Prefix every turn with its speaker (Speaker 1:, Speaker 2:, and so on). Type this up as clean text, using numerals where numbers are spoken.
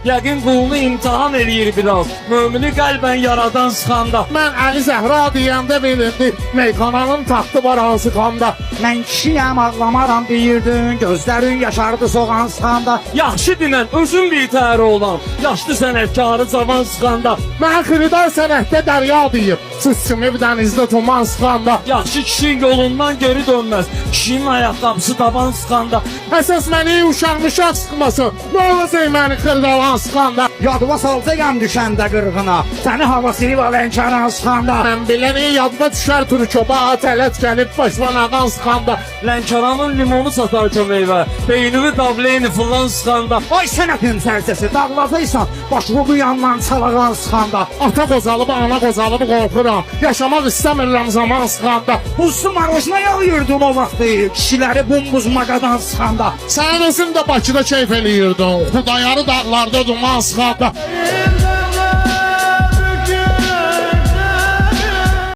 Speaker 1: Yəqin qulunu imtihan eləyir biraz. Mömini qəlbən yaradan sıxanda.
Speaker 2: Mən Əli Zəhra deyəndə bilindi, meyxananın taxtı var hansı xanda.
Speaker 3: Mən kişiyəm, ağlamaram deyirdin, gözlərin yaşardı soğan sıxanda.
Speaker 1: Yaxşı dinən, özün bitəri olan. Yaşlı sənətkarı cavan sıxanda.
Speaker 2: Mən xridar sənətdə dərya deyib, siz kimi bir dənizdə tuman sıxanda.
Speaker 1: Yaxşı kişi yolundan geri dönməz. Kişinin ayaqqabısı taban sıxanda.
Speaker 2: Əsas məni uşaq sıxmasın, nə olacaq məni xırdalan sıxanda.
Speaker 3: Yadıma salacağam düşəndə qırğına, səni havasını valənkaran sıxanda.
Speaker 2: Mən biləni yadıma düşər turkoba, tələt gəlib başıma nağan sıxanda.
Speaker 1: Lənkəranın limonu satarkən meyvə. Beynimi davleyni fırlan sıxanda.
Speaker 3: Ay sənətin sərsəsi, dağladıysan, başımı bu yandan çalağan sıxanda.
Speaker 2: Ata qozalıb, ana qozalıb qorxuram, yaşamaq istəmirəm zaman sıxanda.
Speaker 3: Buzlu marojna yağıyırdın o vaxtı, kişiləri bumbuz maqadan sıxanda.
Speaker 2: Sən özün də Bakıda keyf eləyirdin, Xudayarı dağlarda duman sıxanda.